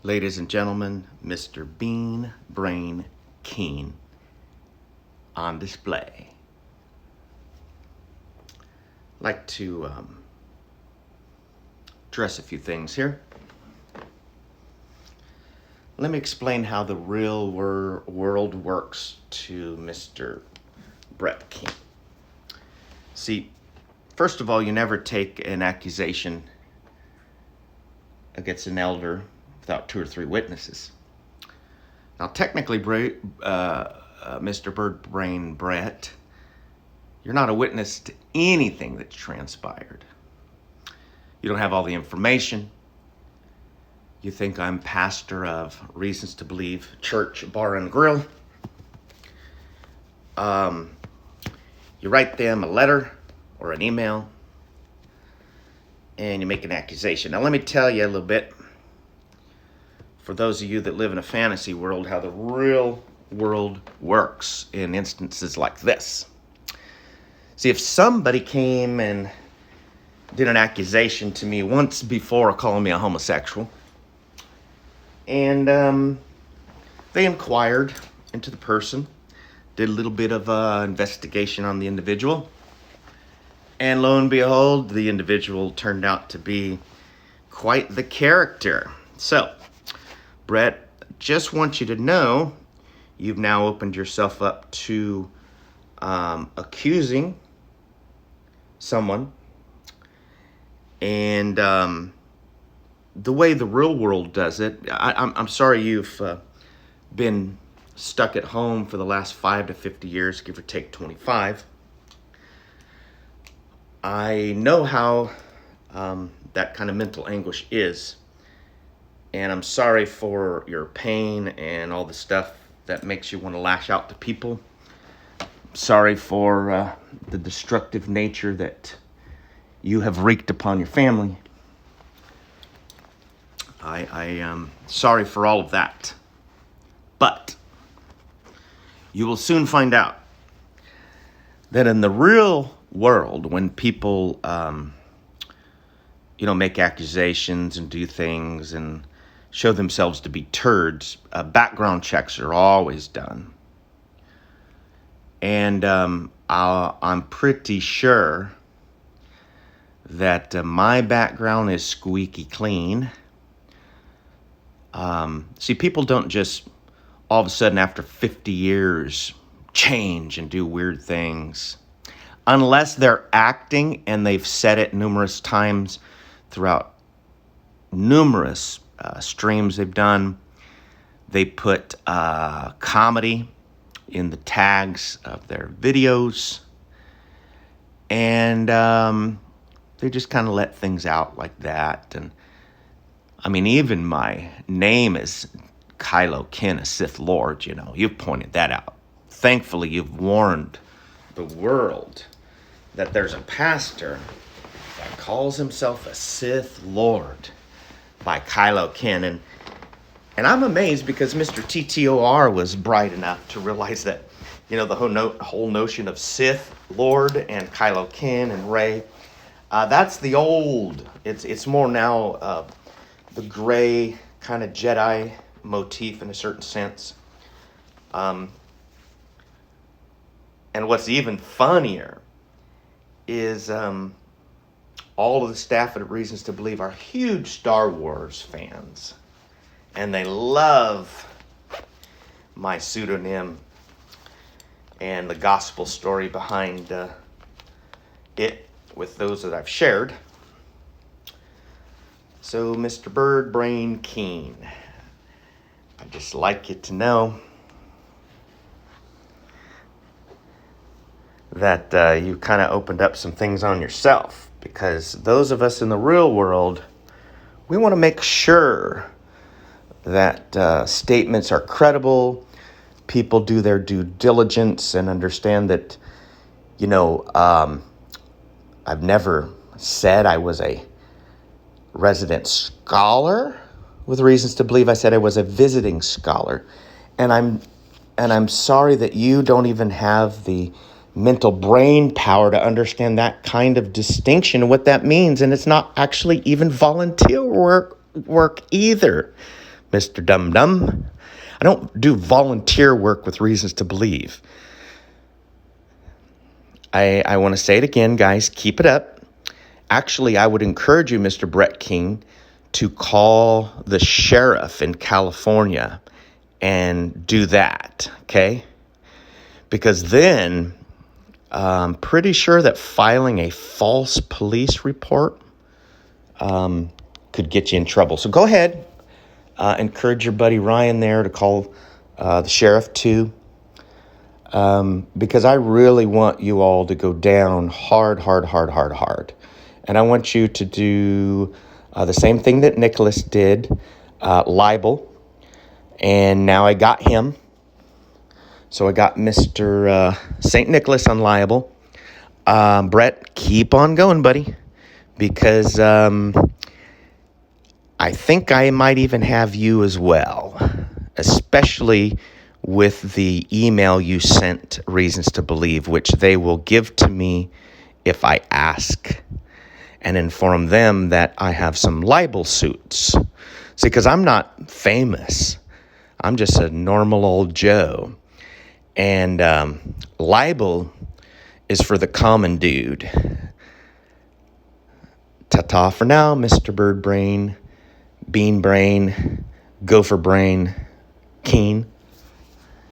Ladies and gentlemen, Mr. Brain Keane on display. I'd like to address a few things here. Let me explain how the real world works to Mr. Brett Keane. See, first of all, you never take an accusation against an elder without 2 or 3 witnesses. Now, technically, Mr. Birdbrain Brett, you're not a witness to anything that's transpired. You don't have all the information. You think I'm pastor of Reasons to Believe Church, Bar and Grill. You write them a letter or an email, and you make an accusation. Now, let me tell you a little bit, for those of you that live in a fantasy world, how the real world works in instances like this. See, if somebody came and did an accusation to me once before calling me a homosexual, and they inquired into the person, did a little bit of investigation on the individual, and lo and behold, the individual turned out to be quite the character. So, Brett, just want you to know you've now opened yourself up to accusing someone, and the way the real world does it, I'm sorry you've been stuck at home for the last 5 to 50 years, give or take 25. I know how that kind of mental anguish is, and I'm sorry for your pain and all the stuff that makes you want to lash out to people. Sorry for the destructive nature that you have wreaked upon your family. I am sorry for all of that. But you will soon find out that in the real world, when people, make accusations and do things and show themselves to be turds, background checks are always done. And I'm pretty sure that my background is squeaky clean. See, people don't just all of a sudden after 50 years change and do weird things. Unless they're acting, and they've said it numerous times throughout numerous streams they've done. They put comedy in the tags of their videos, and they just kind of let things out like that. And I mean, even my name is Kylo Ken, a Sith Lord. You've pointed that out. Thankfully, you've warned the world that there's a pastor that calls himself a Sith Lord by Kylo Ken. And I'm amazed because Mr. TTOR was bright enough to realize that, the whole notion of Sith Lord and Kylo Ken and Rey, that's the old. It's more now the gray kind of Jedi motif in a certain sense. And what's even funnier is all of the staff at Reasons to Believe are huge Star Wars fans. And they love my pseudonym and the gospel story behind it with those that I've shared. So, Mr. Birdbrain Keane, I'd just like you to know that you kind of opened up some things on yourself, because those of us in the real world, we want to make sure that statements are credible, people do their due diligence and understand that, I've never said I was a resident scholar with Reasons to Believe. I said I was a visiting scholar. And I'm sorry that you don't even have the mental brain power to understand that kind of distinction and what that means. And it's not actually even volunteer work either. Mr. Dum Dum. I don't do volunteer work with Reasons to Believe. I want to say it again, guys. Keep it up. Actually, I would encourage you, Mr. Brain Keane, to call the sheriff in California and do that, okay? Because then I'm pretty sure that filing a false police report could get you in trouble. So go ahead. Encourage your buddy Ryan there to call the sheriff too. Because I really want you all to go down hard. And I want you to do the same thing that Nicholas did, libel. And now I got him. So I got Mr. St. Nicholas on libel. Brett, keep on going, buddy. Because I think I might even have you as well. Especially with the email you sent Reasons to Believe, which they will give to me if I ask, and inform them that I have some libel suits. See, because I'm not famous. I'm just a normal old Joe. And libel is for the common dude. Ta-ta for now, Mr. Bird Brain, Bean Brain, Gopher Brain, Keane.